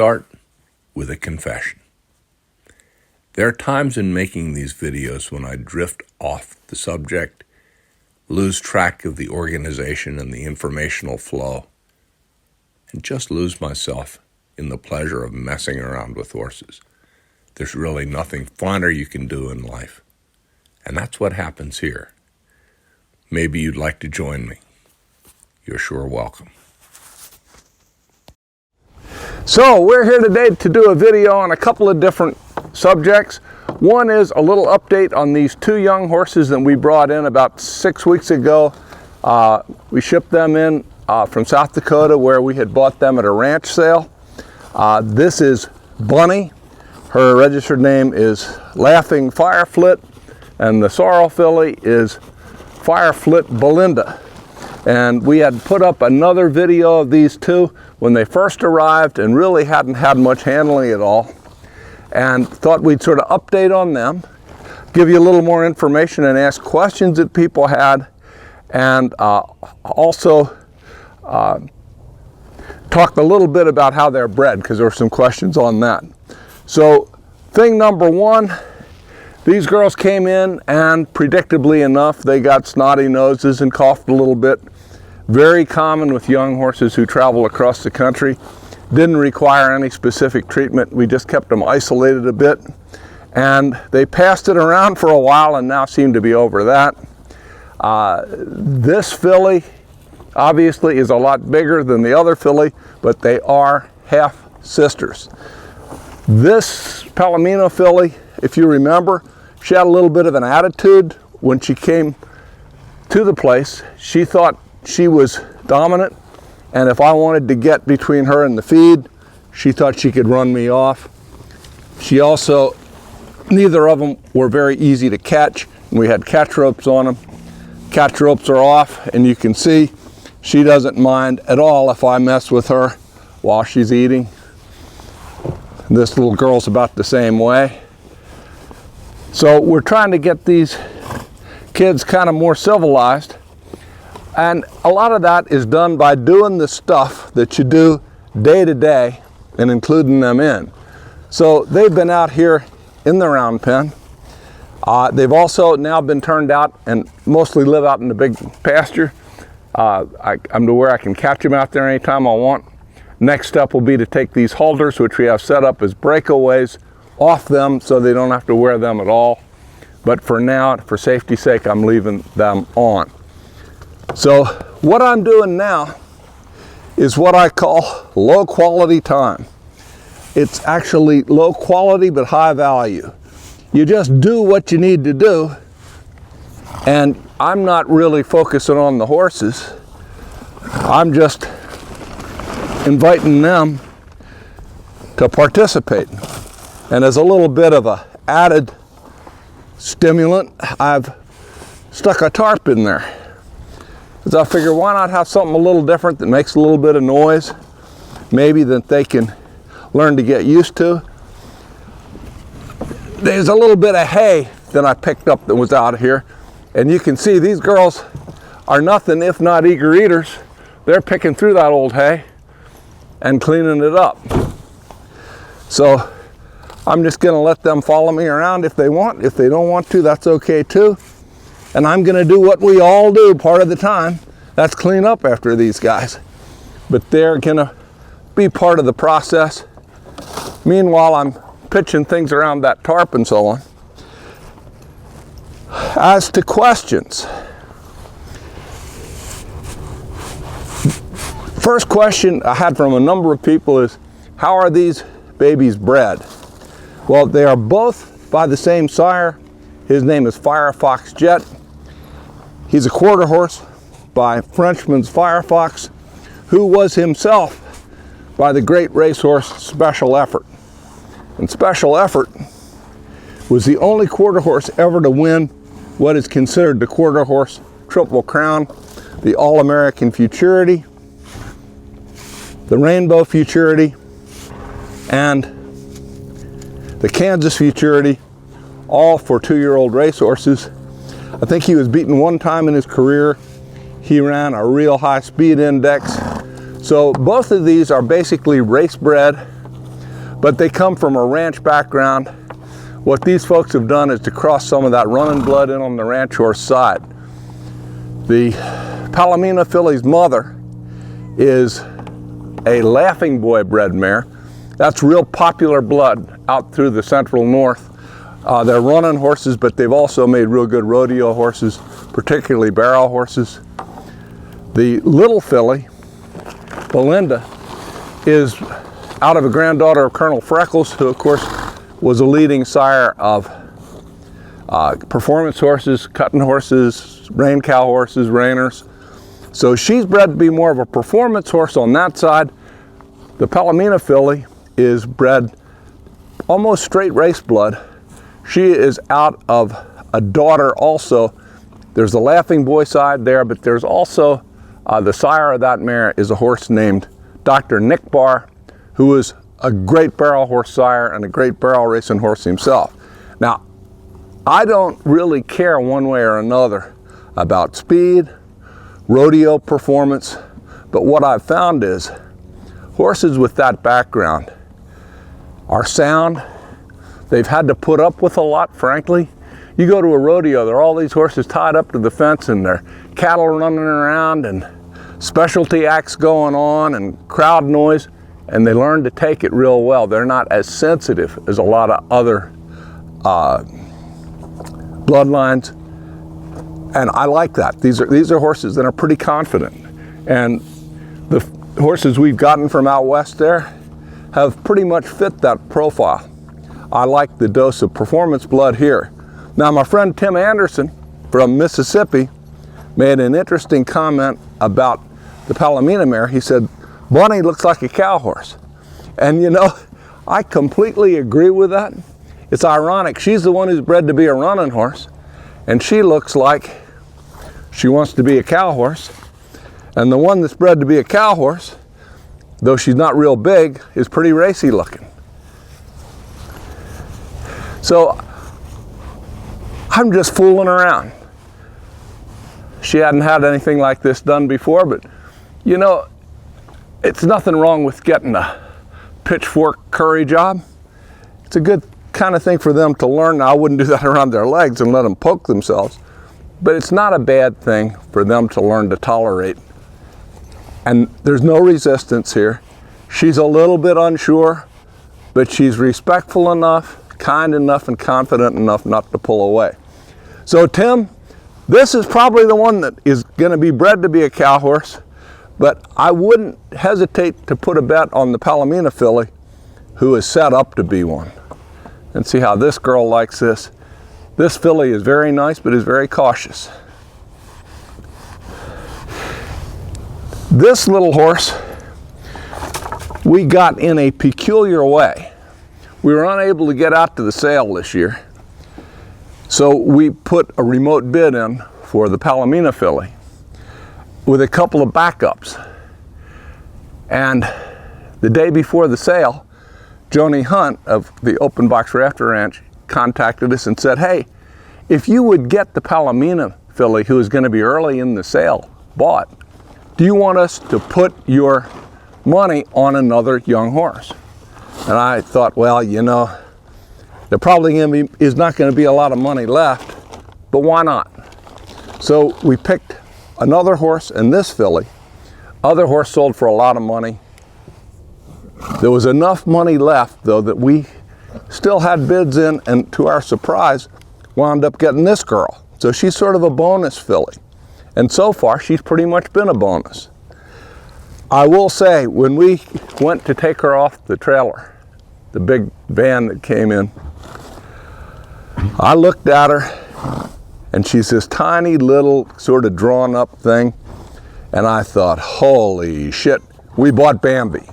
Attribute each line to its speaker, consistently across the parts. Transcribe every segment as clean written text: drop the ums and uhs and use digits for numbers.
Speaker 1: start with a confession. There are times in making these videos when I drift off the subject, lose track of the organization and the informational flow, and just lose myself in the pleasure of messing around with horses. There's really nothing funner you can do in life, and that's what happens here. Maybe you'd like to join me. You're sure welcome.
Speaker 2: So we're here today to do a video on a couple of different subjects. One is a little update on these two young horses that we brought in about 6 weeks ago. We shipped them in from South Dakota, where we had bought them at a ranch sale. This is Bunny. Her registered name is Laughing Fireflit, and the sorrel filly is Fireflit Belinda. And we had put up another video of these two when they first arrived and really hadn't had much handling at all, and thought we'd sort of update on them, give you a little more information and ask questions that people had, and also talk a little bit about how they're bred, because there were some questions on that. So thing number one, these girls came in and predictably enough they got snotty noses and coughed a little bit. Very common with young horses who travel across the country. Didn't require any specific treatment. We just kept them isolated a bit, and they passed it around for a while and now seem to be over that. This filly obviously is a lot bigger than the other filly, but they are half sisters. This Palomino filly, if you remember, she had a little bit of an attitude when she came to the place. She thought she was dominant, and if I wanted to get between her and the feed, she thought she could run me off. She also, neither of them were very easy to catch, and we had catch ropes on them. Catch ropes are off, and you can see she doesn't mind at all if I mess with her while she's eating. This little girl's about the same way. So we're trying to get these kids kind of more civilized, and a lot of that is done by doing the stuff that you do day to day and including them in. So they've been out here in the round pen. They've also now been turned out and mostly live out in the big pasture. I'm to where I can catch them out there anytime I want. Next step will be to take these halters, which we have set up as breakaways, off them so they don't have to wear them at all. But for now, for safety's sake, I'm leaving them on. So what I'm doing now is what I call low quality time. It's actually low quality but high value. You just do what you need to do, and I'm not really focusing on the horses. I'm just inviting them to participate. And as a little bit of a added stimulant, I've stuck a tarp in there. Because I figure, why not have something a little different that makes a little bit of noise, maybe that they can learn to get used to. There's a little bit of hay that I picked up that was out of here, and you can see these girls are nothing if not eager eaters. They're picking through that old hay and cleaning it up. So I'm just going to let them follow me around if they want. If they don't want to, that's okay too. And I'm going to do what we all do part of the time. That's clean up after these guys. But they're going to be part of the process. Meanwhile, I'm pitching things around that tarp and so on. As to questions. First question I had from a number of people is, how are these babies bred? Well, they are both by the same sire. His name is Firefox Jet. He's a quarter horse by Frenchman's Firefox, who was himself by the great racehorse Special Effort. And Special Effort was the only quarter horse ever to win what is considered the quarter horse Triple Crown, the All-American Futurity, the Rainbow Futurity, and the Kansas Futurity, all for 2-year-old racehorses. I think he was beaten one time in his career. He ran a real high speed index. So both of these are basically race bred but they come from a ranch background. What these folks have done is to cross some of that running blood in on the ranch horse side. The Palomino filly's mother is a Laughing Boy bred mare. That's real popular blood out through the central north. They're running horses, but they've also made real good rodeo horses, particularly barrel horses. The little filly, Belinda, is out of a granddaughter of Colonel Freckles, who of course was a leading sire of performance horses, cutting horses, rein cow horses, reiners. So she's bred to be more of a performance horse on that side. The Palomino filly is bred almost straight race blood. She is out of a daughter also. There's the Laughing Boy side there, but there's also the sire of that mare is a horse named Dr. Nick Barr, who is a great barrel horse sire and a great barrel racing horse himself. Now, I don't really care one way or another about speed, rodeo performance, but what I've found is horses with that background are sound. They've had to put up with a lot, frankly. You go to a rodeo, there are all these horses tied up to the fence and there are cattle running around and specialty acts going on and crowd noise, and they learn to take it real well. They're not as sensitive as a lot of other bloodlines, and I like that. These are horses that are pretty confident, and the horses we've gotten from out west there have pretty much fit that profile. I like the dose of performance blood here. Now, my friend Tim Anderson from Mississippi made an interesting comment about the Palomino mare. He said, Bunny looks like a cow horse. And you know, I completely agree with that. It's ironic. She's the one who's bred to be a running horse, and she looks like she wants to be a cow horse. And the one that's bred to be a cow horse, though she's not real big, is pretty racy looking. So I'm just fooling around. She hadn't had anything like this done before, but you know, it's nothing wrong with getting a pitchfork curry job. It's a good kind of thing for them to learn. Now, I wouldn't do that around their legs and let them poke themselves, but it's not a bad thing for them to learn to tolerate. And there's no resistance here. She's a little bit unsure, but she's respectful enough, kind enough, and confident enough not to pull away. So Tim, this is probably the one that is going to be bred to be a cow horse, but I wouldn't hesitate to put a bet on the Palomino filly, who is set up to be one. And see how this girl likes this. This filly is very nice, but is very cautious. This little horse we got in a peculiar way. We were unable to get out to the sale this year, so we put a remote bid in for the Palomino filly with a couple of backups. And the day before the sale, Joni Hunt of the Open Box Rafter Ranch contacted us and said, hey, if you would get the Palomino filly, who is going to be early in the sale, bought, do you want us to put your money on another young horse? And I thought, well, you know, there probably is not going to be a lot of money left, but why not? So we picked another horse and this filly. Other horse sold for a lot of money. There was enough money left, though, that we still had bids in, and to our surprise, wound up getting this girl. So she's sort of a bonus filly. And so far, she's pretty much been a bonus. I will say, when we went to take her off the trailer, the big van that came in, I looked at her, and she's this tiny little sort of drawn up thing, and I thought, holy shit, we bought Bambi.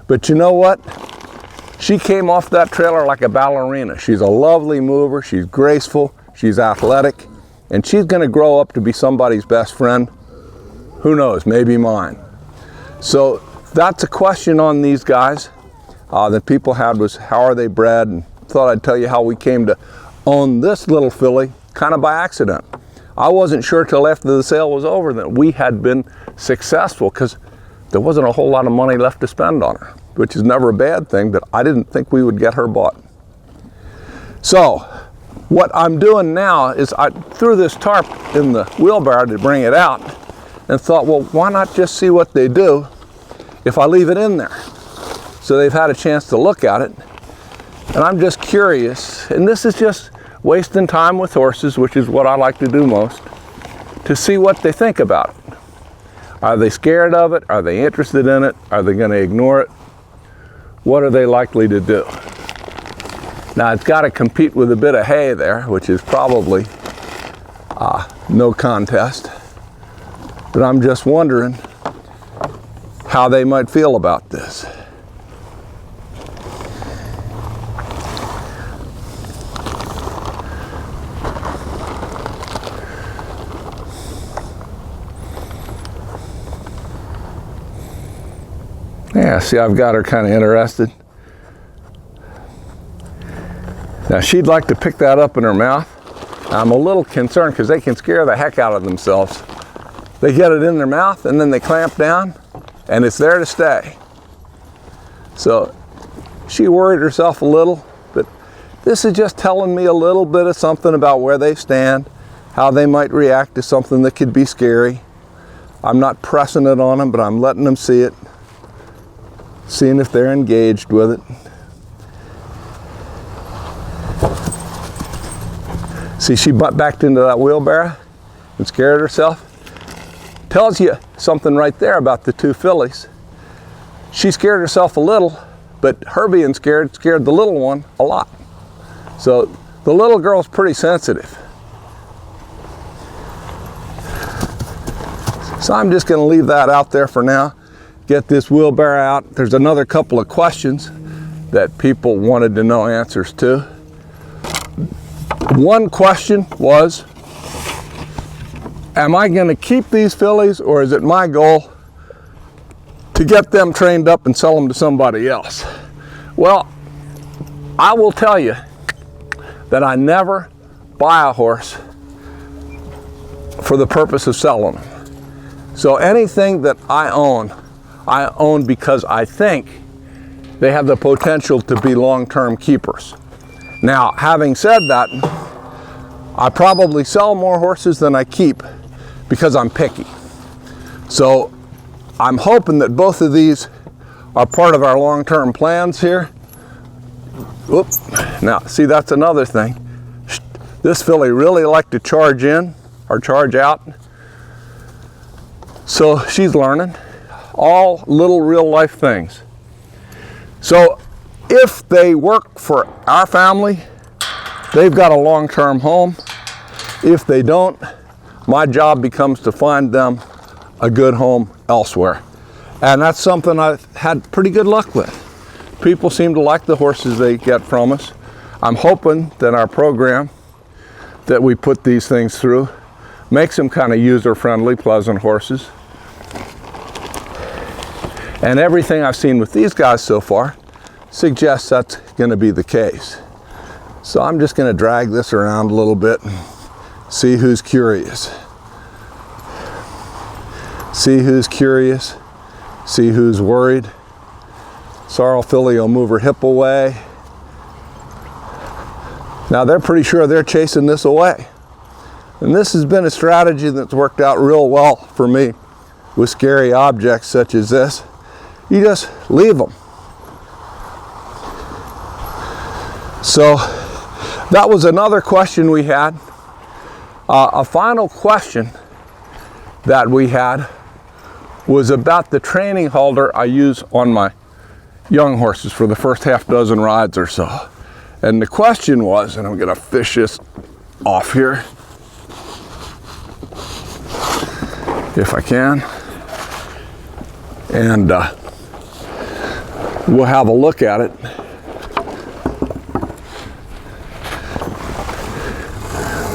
Speaker 2: But you know what? She came off that trailer like a ballerina. She's a lovely mover, she's graceful, she's athletic, and she's gonna grow up to be somebody's best friend. Who knows, maybe mine. So that's a question on these guys that people had, was how are they bred, and thought I'd tell you how we came to own this little filly kind of by accident. I wasn't sure till after the sale was over that we had been successful, because there wasn't a whole lot of money left to spend on her. which is never a bad thing, but I didn't think we would get her bought. So what I'm doing now is I threw this tarp in the wheelbarrow to bring it out and thought, well, why not just see what they do if I leave it in there? So they've had a chance to look at it. And I'm just curious, and this is just wasting time with horses, which is what I like to do most, to see what they think about it. Are they scared of it? Are they interested in it? Are they going to ignore it? What are they likely to do? Now, it's got to compete with a bit of hay there, which is probably no contest. But I'm just wondering how they might feel about this. Yeah, see, I've got her kind of interested. Now, she'd like to pick that up in her mouth. I'm a little concerned because they can scare the heck out of themselves. They get it in their mouth and then they clamp down and it's there to stay. So she worried herself a little, but this is just telling me a little bit of something about where they stand, how they might react to something that could be scary. I'm not pressing it on them, but I'm letting them see it, seeing if they're engaged with it. See, she backed into that wheelbarrow and scared herself. Tells you something right there about the two fillies. She scared herself a little, but her being scared the little one a lot. So the little girl's pretty sensitive. So I'm just going to leave that out there for now. Get this wheelbarrow out. There's another couple of questions that people wanted to know answers to. One question was, am I going to keep these fillies, or is it my goal to get them trained up and sell them to somebody else? Well, I will tell you that I never buy a horse for the purpose of selling them. So anything that I own because I think they have the potential to be long-term keepers. Now, having said that, I probably sell more horses than I keep because I'm picky. So I'm hoping that both of these are part of our long-term plans here. Whoop. Now, see, that's another thing. This filly really liked to charge in or charge out. So she's learning all little real-life things. So if they work for our family, they've got a long-term home. If they don't, my job becomes to find them a good home elsewhere. And that's something I've had pretty good luck with. People seem to like the horses they get from us. I'm hoping that our program that we put these things through makes them kind of user-friendly, pleasant horses. And everything I've seen with these guys so far suggests that's going to be the case. So I'm just going to drag this around a little bit and see who's curious. See who's curious. See who's worried. Sorrel filly will move her hip away. Now they're pretty sure they're chasing this away. And this has been a strategy that's worked out real well for me with scary objects such as this. You just leave them. So that was another question we had. A final question that we had was about the training halter I use on my young horses for the first half dozen rides or so. And the question was, and I'm going to fish this off here if I can, and we'll have a look at it.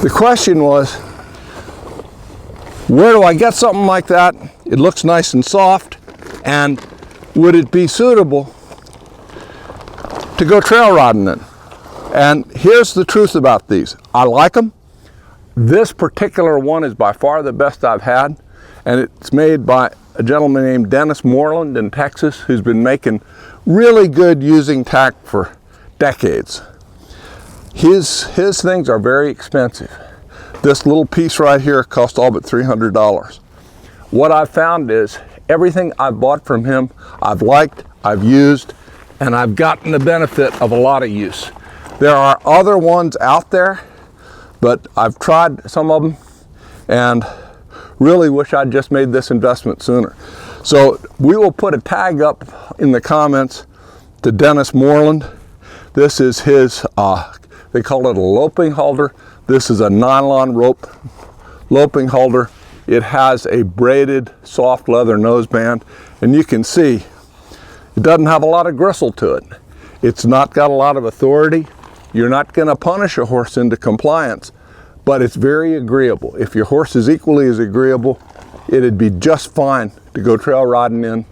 Speaker 2: The question was, where do I get something like that? It looks nice and soft, and would it be suitable to go trail riding in? And here's the truth about these. I like them. This particular one is by far the best I've had, and it's made by a gentleman named Dennis Moreland in Texas who's been making really good using tack for decades. His things are very expensive. This little piece right here cost all but $300. What I've found is everything I've bought from him, I've liked, I've used, and I've gotten the benefit of a lot of use. There are other ones out there, but I've tried some of them and really wish I'd just made this investment sooner. So we will put a tag up in the comments to Dennis Moreland. This is his, they call it a loping halter. This is a nylon rope loping halter. It has a braided soft leather noseband, and you can see it doesn't have a lot of gristle to it. It's not got a lot of authority. You're not going to punish a horse into compliance, but it's very agreeable. If your horse is equally as agreeable, it'd be just fine to go trail riding in.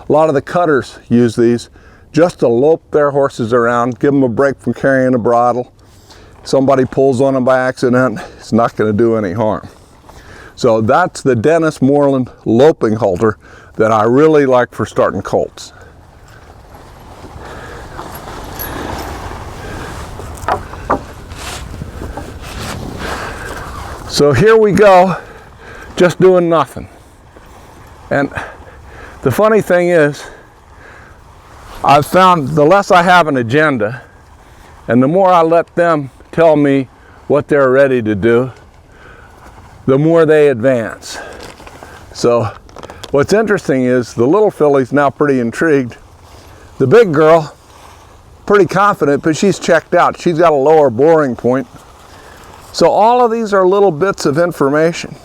Speaker 2: A lot of the cutters use these just to lope their horses around, give them a break from carrying a bridle. Somebody pulls on them by accident, it's not going to do any harm. So that's the Dennis Moreland loping halter that I really like for starting colts. So here we go, just doing nothing. And the funny thing is, I've found the less I have an agenda and the more I let them tell me what they're ready to do, the more they advance. So what's interesting is the little filly's now pretty intrigued. The big girl, pretty confident, but she's checked out. She's got a lower boring point. So all of these are little bits of information.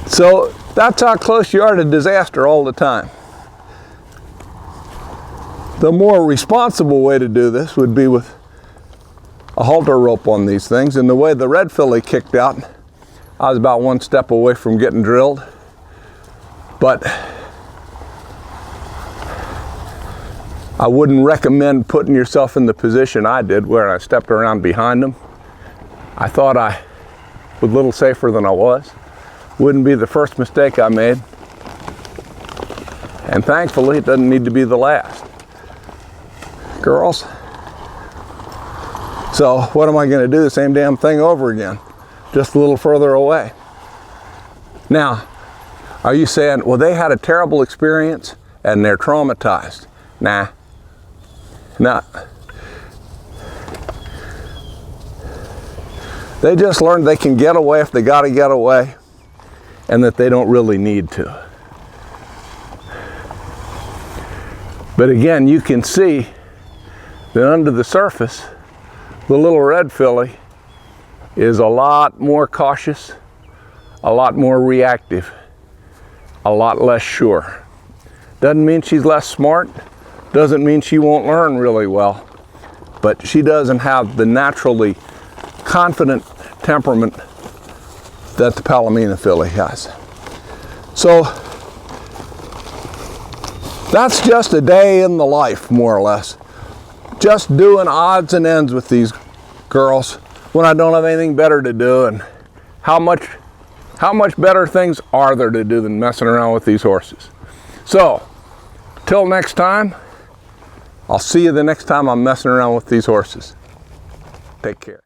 Speaker 2: So that's how close you are to disaster all the time. The more responsible way to do this would be with a halter rope on these things. And the way the red filly kicked out, I was about one step away from getting drilled. But I wouldn't recommend putting yourself in the position I did where I stepped around behind them. I thought I was a little safer than I was. Wouldn't be the first mistake I made. And thankfully, it doesn't need to be the last. Girls. So what am I going to do? The same damn thing over again, just a little further away. Now, are you saying, well, they had a terrible experience and they're traumatized? Nah. Nah. They just learned they can get away if they got to get away, and that they don't really need to. But again, you can see that under the surface, the little red filly is a lot more cautious, a lot more reactive, a lot less sure. Doesn't mean she's less smart, doesn't mean she won't learn really well, but she doesn't have the naturally confident temperament that the Palomino filly has. So that's just a day in the life, more or less. Just doing odds and ends with these girls when I don't have anything better to do. And how much better things are there to do than messing around with these horses? So till next time, I'll see you the next time I'm messing around with these horses. Take care.